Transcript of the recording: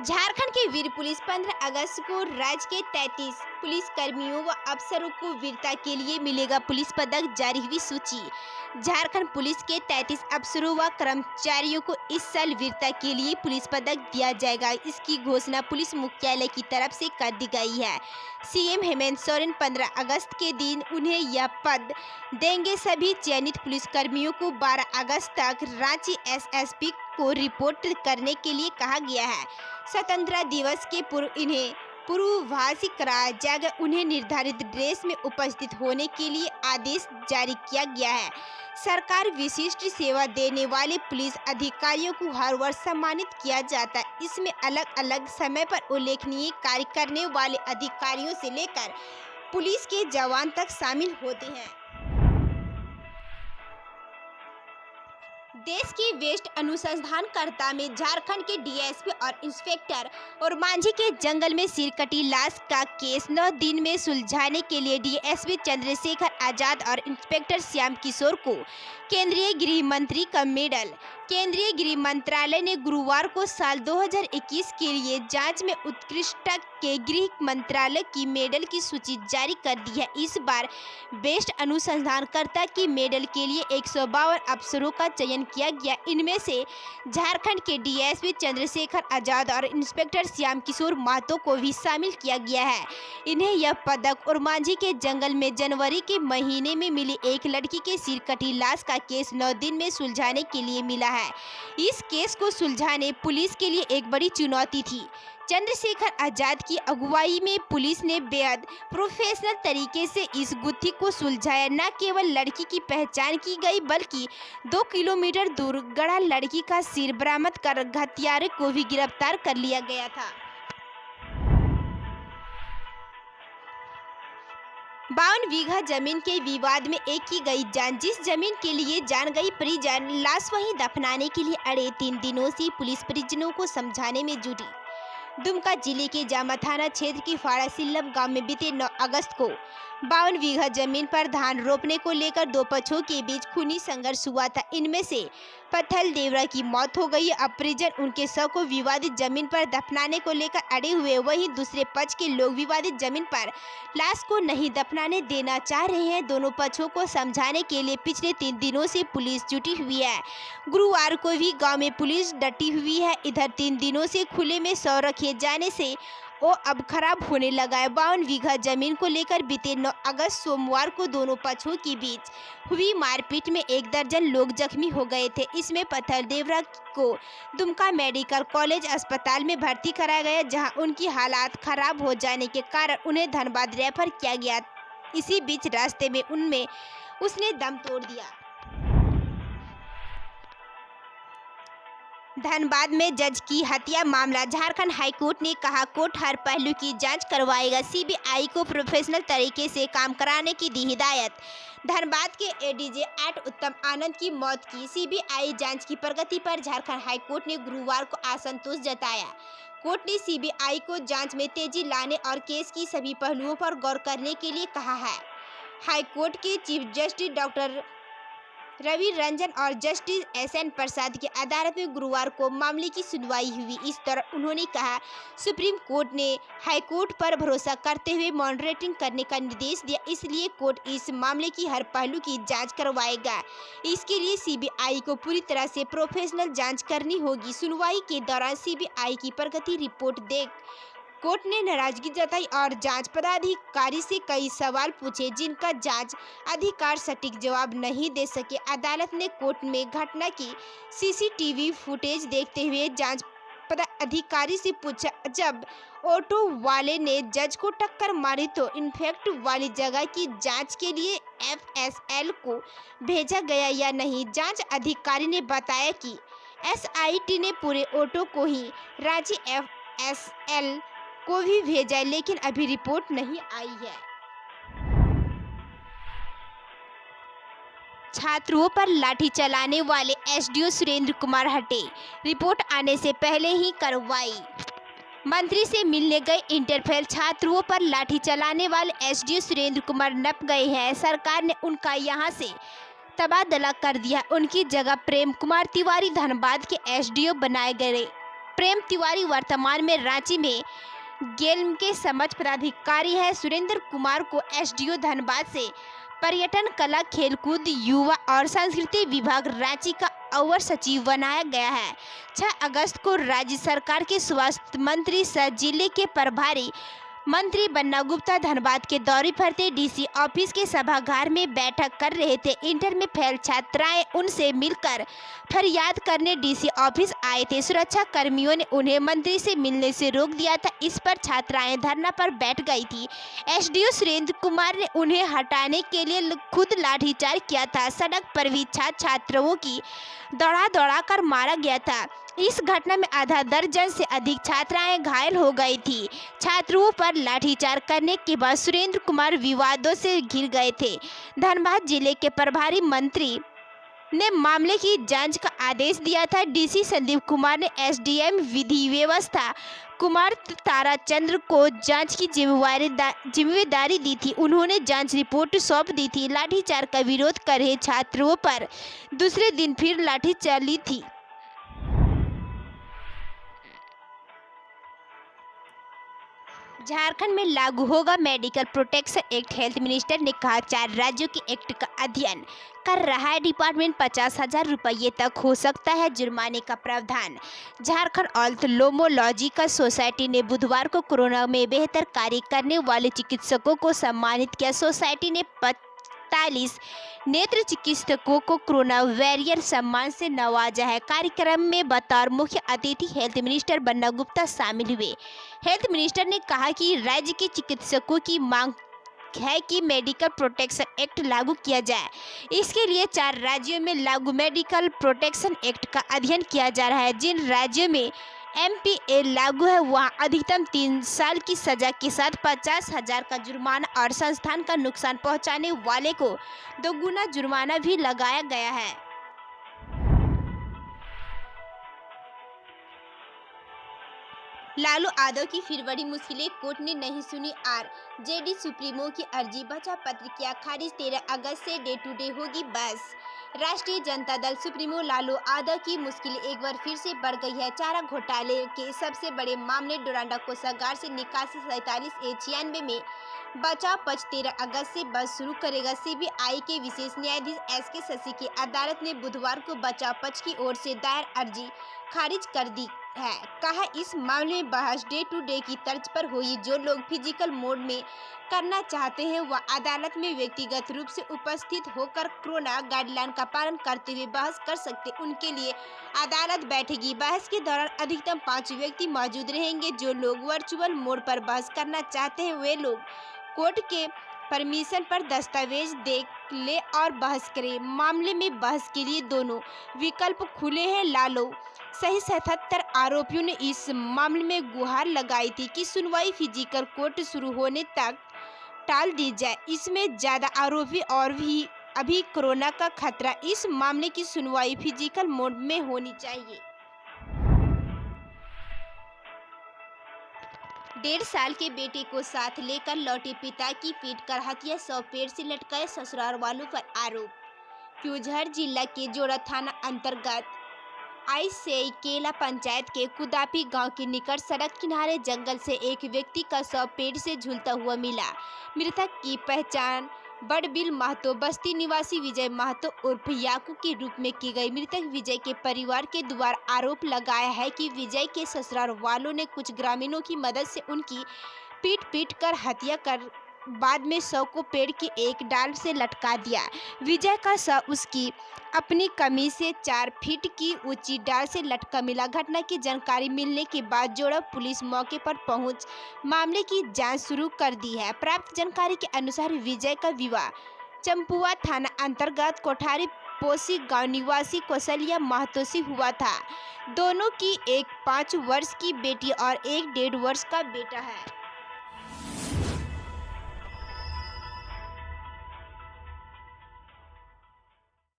झारखंड के वीर पुलिस 15 अगस्त को राज्य के 33 पुलिस कर्मियों व अफसरों को वीरता के लिए मिलेगा पुलिस पदक। जारी हुई सूची। झारखंड पुलिस के 33 अफसरों व कर्मचारियों को इस साल वीरता के लिए पुलिस पदक दिया जाएगा। इसकी घोषणा पुलिस मुख्यालय की तरफ से कर दी गई है। सीएम हेमंत सोरेन 15 अगस्त के दिन उन्हें यह पद देंगे। सभी चयनित पुलिस कर्मियों को 12 अगस्त तक रांची एसएसपी को रिपोर्ट करने के लिए कहा गया है। स्वतंत्रता दिवस के पूर्व इन्हें पूर्वभासी कराया जाएगा। उन्हें निर्धारित ड्रेस में उपस्थित होने के लिए आदेश जारी किया गया है। सरकार विशिष्ट सेवा देने वाले पुलिस अधिकारियों को हर वर्ष सम्मानित किया जाता है। इसमें अलग अलग समय पर उल्लेखनीय कार्य करने वाले अधिकारियों से लेकर पुलिस के जवान तक शामिल होते हैं। देश की वेस्ट अनुसंधानकर्ता में झारखंड के डीएसपी और इंस्पेक्टर और मांझी के जंगल में सिर कटी लाश का केस 9 दिन में सुलझाने के लिए डीएसपी चंद्रशेखर आजाद और इंस्पेक्टर श्याम किशोर को केंद्रीय गृह मंत्री का मेडल। केंद्रीय गृह मंत्रालय ने गुरुवार को साल 2021 के लिए जांच में उत्कृष्टता के गृह मंत्रालय की मेडल की सूची जारी कर दी है। इस बार बेस्ट अनुसंधानकर्ता की मेडल के लिए 152 अफसरों का चयन किया गया। इनमें से झारखंड के डीएसपी चंद्रशेखर आजाद और इंस्पेक्टर श्याम किशोर महतो को भी शामिल किया गया है। इन्हें यह पदक और मांझी के जंगल में जनवरी के महीने में मिली एक लड़की के सिर कटी लाश का केस 9 दिन में सुलझाने के लिए मिला है। इस केस को सुलझाने पुलिस के लिए एक बड़ी चुनौती थी। चंद्रशेखर आजाद की अगुवाई में पुलिस ने बेहद प्रोफेशनल तरीके से इस गुत्थी को सुलझाया। न केवल लड़की की पहचान की गई बल्कि 2 किलोमीटर दूर गड़ा लड़की का सिर बरामद कर हत्यारे को भी गिरफ्तार कर लिया गया था। 52 बीघा जमीन के विवाद में एक की गई जान। जिस जमीन के लिए जान गई परिजन लाश वहीं दफनाने के लिए अड़े 3 दिनों से पुलिस परिजनों को समझाने में जुटी। दुमका जिले के जामा थाना क्षेत्र की फाड़ा सिल्लम गांव में बीते 9 अगस्त को 52 बीघा जमीन पर धान रोपने को लेकर 2 पक्षों के बीच खूनी संघर्ष हुआ था। इनमें से पत्थल देवरा की मौत हो गई। अब परिजन उनके शव को विवादित जमीन पर दफनाने को लेकर अड़े हुए। वहीं दूसरे पक्ष के लोग विवादित जमीन पर लाश को नहीं दफनाने देना चाह रहे हैं। दोनों पक्षों को समझाने के लिए पिछले 3 दिनों से पुलिस जुटी हुई है। गुरुवार को भी गांव में पुलिस डटी हुई है। इधर 3 दिनों से खुले में शव रखे जाने से वो अब खराब होने लगा है। 52 बीघा जमीन को लेकर बीते 9 अगस्त सोमवार को दोनों पक्षों के बीच हुई मारपीट में 1 दर्जन लोग जख्मी हो गए थे। इसमें पत्थल देवरा को दुमका मेडिकल कॉलेज अस्पताल में भर्ती कराया गया, जहां उनकी हालात खराब हो जाने के कारण उन्हें धनबाद रेफर किया गया। इसी बीच रास्ते में उसने दम तोड़ दिया। धनबाद में जज की हत्या मामला। झारखंड हाईकोर्ट ने कहा, कोर्ट हर पहलू की जांच करवाएगा। सीबीआई को प्रोफेशनल तरीके से काम कराने की दी हिदायत। धनबाद के एडीजे एट उत्तम आनंद की मौत की सीबीआई जांच की प्रगति पर झारखंड हाईकोर्ट ने गुरुवार को असंतोष जताया। कोर्ट ने सीबीआई को जांच में तेजी लाने और केस की सभी पहलुओं पर गौर करने के लिए कहा है। हाईकोर्ट के chief justice doctor Ravi Ranjan और जस्टिस एसएन प्रसाद की अदालत में गुरुवार को मामले की सुनवाई हुई। इस तरह उन्होंने कहा, सुप्रीम कोर्ट ने हाईकोर्ट पर भरोसा करते हुए मॉनिटरिंग करने का निर्देश दिया, इसलिए कोर्ट इस मामले की हर पहलू की जांच करवाएगा। इसके लिए सीबीआई को पूरी तरह से प्रोफेशनल जांच करनी होगी। सुनवाई के दौरान सीबीआई की प्रगति रिपोर्ट देख कोर्ट ने नाराजगी जताई और जांच पदाधिकारी से कई सवाल पूछे, जिनका जांच अधिकारी सटीक जवाब नहीं दे सके। अदालत ने कोर्ट में घटना की सीसीटीवी फुटेज देखते हुए जांच पदाधिकारी से पूछा, जब ऑटो वाले ने जज को टक्कर मारी तो इन्फेक्ट वाली जगह की जांच के लिए एफएसएल को भेजा गया या नहीं। जांच अधिकारी ने बताया कि एसआईटी ने पूरे ऑटो को ही रांची एफएसएल को भी भेजा है, लेकिन अभी रिपोर्ट नहीं आई है। छात्रों पर लाठी चलाने वाले एसडीओ सुरेंद्र कुमार हटे। रिपोर्ट आने से पहले ही कार्रवाई। मंत्री से मिलने गए इंटरफेल छात्रों पर लाठी चलाने वाले एसडीओ सुरेंद्र कुमार नप गए हैं। सरकार ने उनका यहां से तबादला कर दिया। उनकी जगह प्रेम कुमार तिवारी धनबाद के एसडीओ बनाए गए। प्रेम तिवारी वर्तमान में रांची में गेल के समझ पदाधिकारी है। सुरेंद्र कुमार को एसडीओ धनबाद से पर्यटन, कला, खेलकूद, युवा और संस्कृति विभाग रांची का अवर सचिव बनाया गया है। 6 अगस्त को राज्य सरकार के स्वास्थ्य मंत्री सह जिले के प्रभारी मंत्री बन्ना गुप्ता धनबाद के दौरे पर थे। डीसी ऑफिस के सभागार में बैठक कर रहे थे। इंटर में फेल छात्राएं उनसे मिलकर फरियाद करने डीसी ऑफिस आए थे। सुरक्षा कर्मियों ने उन्हें मंत्री से मिलने से रोक दिया था। इस पर छात्राएं धरना पर बैठ गई थी। एसडीओ सुरेंद्र कुमार ने उन्हें हटाने के लिए खुद लाठीचार्ज किया था। सड़क पर भी छात्रों की दौड़ा कर मारा गया था। इस घटना में आधा दर्जन से अधिक छात्राएं घायल हो गई थी। छात्रों पर लाठीचार्ज करने के बाद सुरेंद्र कुमार विवादों से घिर गए थे। धनबाद जिले के प्रभारी मंत्री ने मामले की जांच का आदेश दिया था। डीसी संदीप कुमार ने एसडीएम विधि व्यवस्था कुमार ताराचंद्र को जांच की जिम्मेदारी दी थी। उन्होंने जांच रिपोर्ट सौंप दी थी। लाठीचार्ज का विरोध कर रहे छात्रों पर दूसरे दिन फिर लाठीचार्ज चली थी। झारखंड में लागू होगा medical protection act. Health minister ने कहा 4 राज्यों के एक्ट का अध्ययन कर रहा है डिपार्टमेंट। 50,000 रुपये तक हो सकता है जुर्माने का प्रावधान। झारखंड ऑप्थेल्मोलॉजिकल सोसाइटी ने बुधवार को कोरोना में बेहतर कार्य करने वाले चिकित्सकों को सम्मानित किया। सोसाइटी ने 45 नेत्र चिकित्सकों को कोरोना वॉरियर सम्मान से नवाजा है। कार्यक्रम में बतौर मुख्य अतिथि हेल्थ मिनिस्टर बन्ना गुप्ता शामिल हुए। हेल्थ मिनिस्टर ने कहा कि राज्य के चिकित्सकों की मांग है कि मेडिकल प्रोटेक्शन एक्ट लागू किया जाए। इसके लिए 4 राज्यों में लागू मेडिकल प्रोटेक्शन एक्ट का अध्ययन किया जा रहा है। जिन राज्यों में MPA लागू है वहां अधिकतम 3 साल की सजा के साथ 50,000 का जुर्माना और संस्थान का नुकसान पहुंचाने वाले को 2 गुना जुर्माना भी लगाया गया है। लालू यादव की फिर बड़ी मुश्किलें, कोर्ट ने नहीं सुनी आरजेडी सुप्रीमो की अर्जी। बचाव पत्र किया खारिज। 13 अगस्त से डे टू डे होगी बहस। राष्ट्रीय जनता दल सुप्रीमो लालू यादव की मुश्किलें एक बार फिर से बढ़ गई है। चारा घोटाले के सबसे बड़े मामले डोरांडा कोषागार से निकासी 47A96 में बचाव पक्ष 13 अगस्त से बहस शुरू करेगा। CBI के विशेष न्यायाधीश SK शशि की अदालत ने बुधवार को बचाव पक्ष की ओर से दायर अर्जी खारिज कर दी है। कहा इस मामले में बहस डे टू डे की तर्ज पर हुई। जो लोग फिजिकल मोड में करना चाहते हैं वह अदालत में व्यक्तिगत रूप से उपस्थित होकर कोरोना गाइडलाइन का पालन करते हुए बहस कर सकते। उनके लिए अदालत बैठेगी। बहस के दौरान अधिकतम 5 व्यक्ति मौजूद रहेंगे। जो लोग वर्चुअल मोड पर बहस करना चाहते हैं वे लोग कोर्ट के परमिशन पर दस्तावेज देख ले और बहस करें। मामले में बहस के लिए दोनों विकल्प खुले हैं। लालू सहित 77 आरोपियों ने इस मामले में गुहार लगाई थी कि सुनवाई फिजिकल कोर्ट शुरू होने तक टाल दी जाए। इसमें ज्यादा आरोपी और भी अभी कोरोना का खतरा। इस मामले की सुनवाई फिजिकल मोड में होनी चाहिए। 1.5 साल के बेटे को साथ लेकर लौटे पिता की पीटकर हत्या, 100 पेड़ से लटकाए ससुराल वालों पर आरोप। क्यूझर जिला के जोड़ा थाना अंतर्गत केला पंचायत के कुदापी गांव के निकट सड़क किनारे जंगल से एक व्यक्ति का शव पेड़ से झूलता हुआ मिला। मृतक की पहचान बड़बिल महतो बस्ती निवासी विजय महतो उर्फ याकू के रूप में की गई। मृतक विजय के परिवार के द्वारा आरोप लगाया है कि विजय के ससुराल वालों ने कुछ ग्रामीणों की मदद से उनकी पीट कर हत्या कर बाद में शव को पेड़ की एक डाल से लटका दिया। विजय का शव उसकी अपनी कमीज से 4 फीट की ऊंची डाल से लटका मिला। घटना की जानकारी मिलने के बाद जोड़ा पुलिस मौके पर पहुंच मामले की जांच शुरू कर दी है। प्राप्त जानकारी के अनुसार विजय का विवाह चंपुआ थाना अंतर्गत कोठारी पोसी गांव निवासी कौशल्या महतो से हुआ था। दोनों की एक 5 वर्ष की बेटी और एक 1.5 वर्ष का बेटा है।